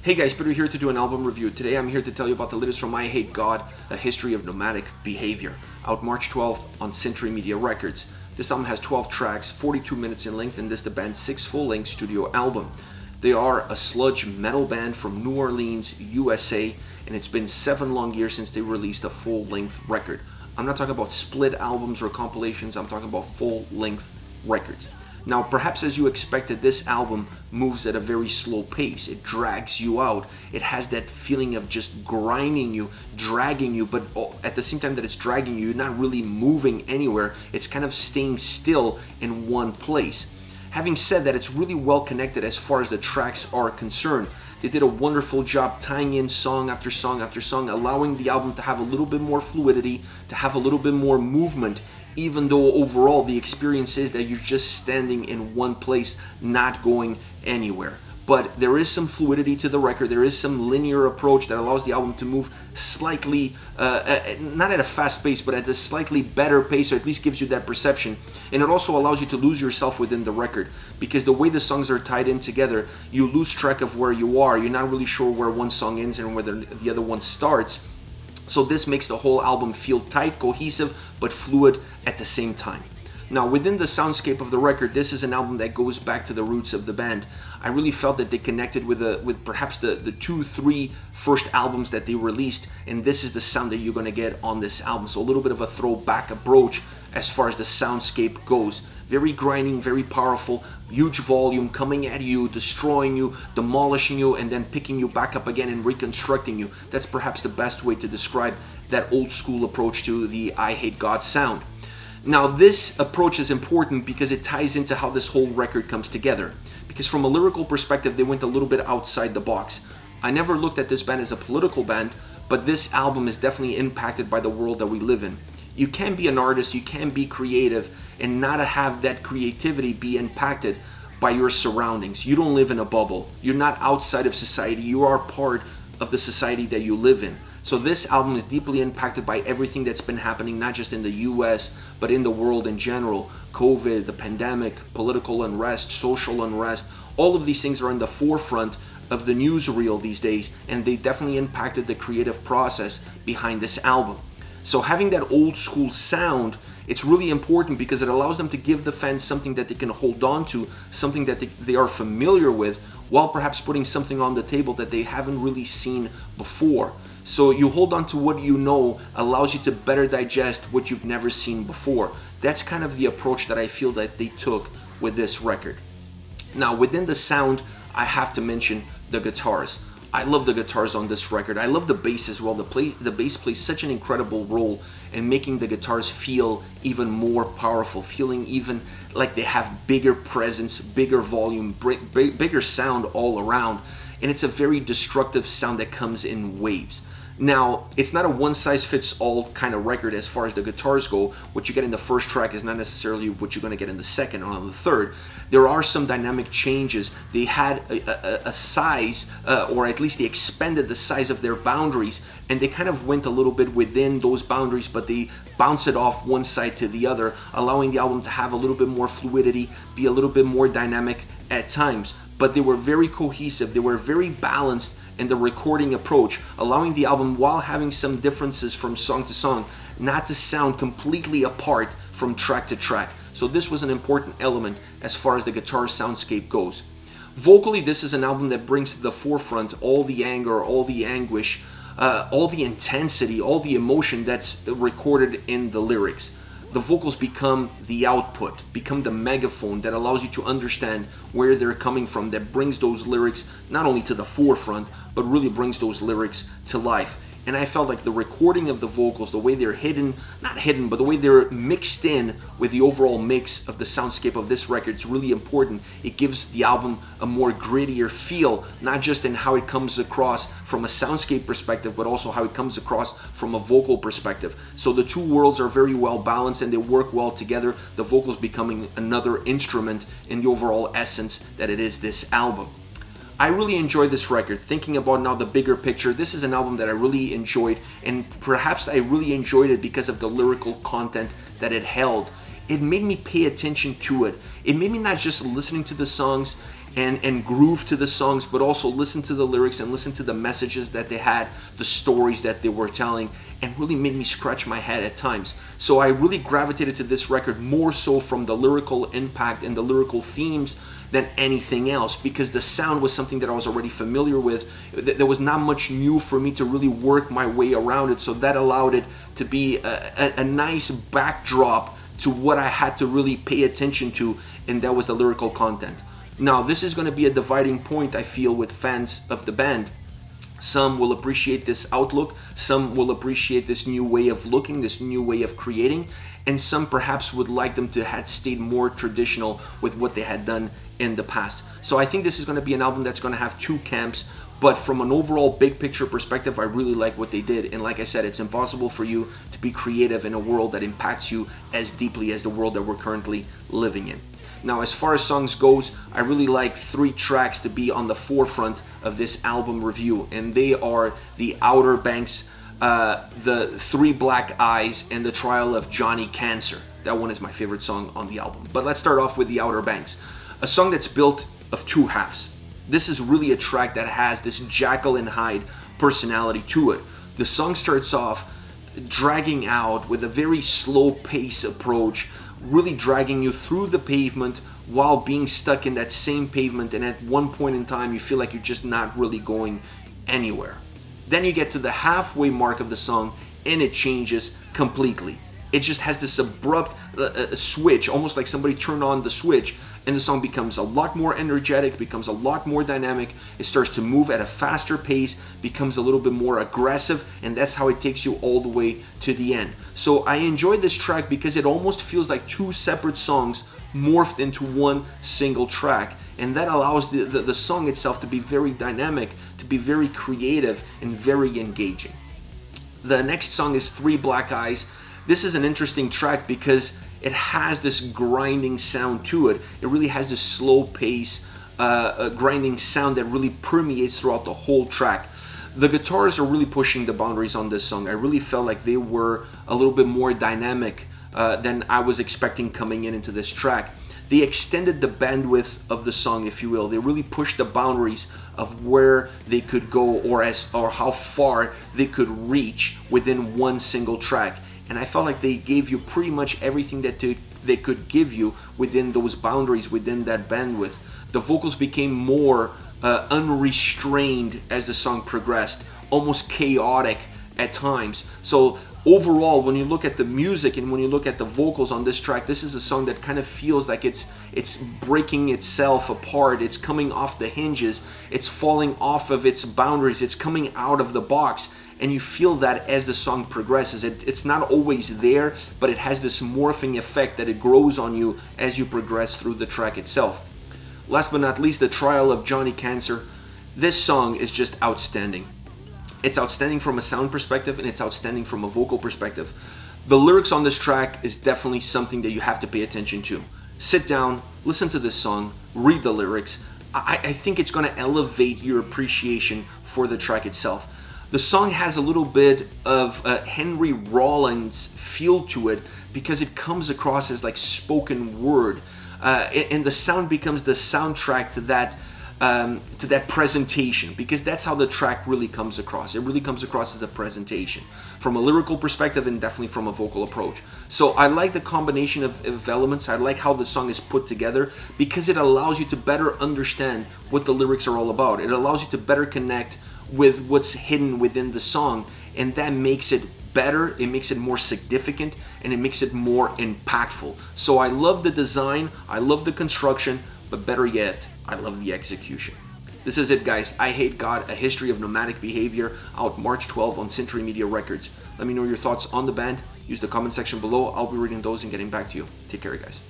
Hey guys, Peter here to do an album review. Today I'm here to tell you about the latest from Eyehategod, A History of Nomadic Behavior, out March 12th on Century Media Records. This album has 12 tracks, 42 minutes in length, and this is the band's 6th full-length studio album. They are a sludge metal band from New Orleans, USA, and it's been 7 long years since they released a full-length record. I'm not talking about split albums or compilations, I'm talking about full-length records. Now, perhaps as you expected, this album moves at a very slow pace. It drags you out. It has that feeling of just grinding you, dragging you, but at the same time that it's dragging you, you're not really moving anywhere. It's kind of staying still in one place. Having said that, it's really well connected as far as the tracks are concerned. They did a wonderful job tying in song after song after song, allowing the album to have a little bit more fluidity, to have a little bit more movement, even though overall the experience is that you're just standing in one place, not going anywhere. But there is some fluidity to the record. There is some linear approach that allows the album to move slightly, not at a fast pace, but at a slightly better pace, or at least gives you that perception. And it also allows you to lose yourself within the record, because the way the songs are tied in together, you lose track of where you are. You're not really sure where one song ends and where the other one starts. So this makes the whole album feel tight, cohesive, but fluid at the same time. Now, within the soundscape of the record, this is an album that goes back to the roots of the band. I really felt that they connected with perhaps the 2-3 first albums that they released, and this is the sound that you're going to get on this album. So a little bit of a throwback approach as far as the soundscape goes. Very grinding, very powerful, huge volume coming at you, destroying you, demolishing you, and then picking you back up again and reconstructing you. That's perhaps the best way to describe that old school approach to the Eyehategod sound. Now, this approach is important because it ties into how this whole record comes together. Because from a lyrical perspective, they went a little bit outside the box. I never looked at this band as a political band, but this album is definitely impacted by the world that we live in. You can be an artist, you can be creative, and not have that creativity be impacted by your surroundings. You don't live in a bubble. You're not outside of society. You are part of the society that you live in. So this album is deeply impacted by everything that's been happening, not just in the US, but in the world in general. COVID, the pandemic, political unrest, social unrest, all of these things are in the forefront of the newsreel these days, and they definitely impacted the creative process behind this album. So having that old school sound, it's really important because it allows them to give the fans something that they can hold on to, something that they are familiar with, while perhaps putting something on the table that they haven't really seen before. So you hold on to what you know, allows you to better digest what you've never seen before. That's kind of the approach that I feel that they took with this record. Now, within the sound, I have to mention the guitars. I love the guitars on this record. I love the bass as well. The bass plays such an incredible role in making the guitars feel even more powerful, feeling even like they have bigger presence, bigger volume, bigger sound all around. And it's a very destructive sound that comes in waves. Now, it's not a one-size-fits-all kind of record as far as the guitars go. What you get in the first track is not necessarily what you're going to get in the second or on the third. There are some dynamic changes. They had a size, or at least they expanded the size of their boundaries, and they kind of went a little bit within those boundaries, but they bounce it off one side to the other, allowing the album to have a little bit more fluidity, be a little bit more dynamic at times. But they were very cohesive, they were very balanced in the recording approach, allowing the album, while having some differences from song to song, not to sound completely apart from track to track. So this was an important element as far as the guitar soundscape goes. Vocally, this is an album that brings to the forefront all the anger, all the anguish, all the intensity, all the emotion that's recorded in the lyrics. The vocals become the output, become the megaphone that allows you to understand where they're coming from, that brings those lyrics not only to the forefront, but really brings those lyrics to life. And I felt like the recording of the vocals, the way they're not hidden, but the way they're mixed in with the overall mix of the soundscape of this record is really important. It gives the album a more grittier feel, not just in how it comes across from a soundscape perspective, but also how it comes across from a vocal perspective. So the two worlds are very well balanced and they work well together, the vocals becoming another instrument in the overall essence that it is this album. I really enjoyed this record. Thinking about now the bigger picture, this is an album that I really enjoyed, and perhaps I really enjoyed it because of the lyrical content that it held. It made me pay attention to it. It made me not just listening to the songs, and groove to the songs, but also listen to the lyrics and listen to the messages that they had, the stories that they were telling, and really made me scratch my head at times. So I really gravitated to this record more so from the lyrical impact and the lyrical themes than anything else, because the sound was something that I was already familiar with. There was not much new for me to really work my way around it, so that allowed it to be a nice backdrop to what I had to really pay attention to, and that was the lyrical content. Now, this is going to be a dividing point, I feel, with fans of the band. Some will appreciate this outlook, some will appreciate this new way of looking, this new way of creating, and some perhaps would like them to have stayed more traditional with what they had done in the past. So I think this is going to be an album that's going to have two camps, but from an overall big picture perspective, I really like what they did. And like I said, it's impossible for you to be creative in a world that impacts you as deeply as the world that we're currently living in. Now, as far as songs goes, I really like 3 tracks to be on the forefront of this album review, and they are The Outer Banks, The 3 Black Eyes, and The Trial of Johnny Cancer. That one is my favorite song on the album. But let's start off with The Outer Banks, a song that's built of 2 halves. This is really a track that has this Jekyll and Hyde personality to it. The song starts off dragging out with a very slow pace approach, really dragging you through the pavement while being stuck in that same pavement, and at one point in time you feel like you're just not really going anywhere. Then you get to the halfway mark of the song and it changes completely. It just has this abrupt switch, almost like somebody turned on the switch, and the song becomes a lot more energetic, becomes a lot more dynamic. It starts to move at a faster pace, becomes a little bit more aggressive, and that's how it takes you all the way to the end. So I enjoyed this track because it almost feels like 2 separate songs morphed into one single track, and that allows the song itself to be very dynamic, to be very creative, and very engaging. The next song is 3 Black Eyes. This is an interesting track because it has this grinding sound to it. It really has this slow pace, grinding sound that really permeates throughout the whole track. The guitars are really pushing the boundaries on this song. I really felt like they were a little bit more dynamic than I was expecting coming into this track. They extended the bandwidth of the song, if you will. They really pushed the boundaries of where they could go, or how far they could reach within one single track. And I felt like they gave you pretty much everything that they could give you within those boundaries, within that bandwidth. The vocals became more unrestrained as the song progressed, almost chaotic at times. So overall, when you look at the music and when you look at the vocals on this track, this is a song that kind of feels like it's breaking itself apart. It's coming off the hinges. It's falling off of its boundaries. It's coming out of the box. And you feel that as the song progresses. It's not always there, but it has this morphing effect that it grows on you as you progress through the track itself. Last but not least, The Trial of Johnny Cancer. This song is just outstanding. It's outstanding from a sound perspective, and it's outstanding from a vocal perspective. The lyrics on this track is definitely something that you have to pay attention to. Sit down, listen to this song, read the lyrics. I think it's going to elevate your appreciation for the track itself. The song has a little bit of Henry Rollins feel to it because it comes across as like spoken word, and the sound becomes the soundtrack to that presentation, because that's how the track really comes across. It really comes across as a presentation from a lyrical perspective and definitely from a vocal approach. So I like the combination of elements. I like how the song is put together because it allows you to better understand what the lyrics are all about. It allows you to better connect with what's hidden within the song, and that makes it better, it makes it more significant, and it makes it more impactful. So I love the design, I love the construction, but better yet, I love the execution. This is it, guys. Eyehategod, A History of Nomadic Behavior, out March 12 on Century Media Records. Let me know your thoughts on the band. Use the comment section below. I'll be reading those and getting back to you. Take care, guys.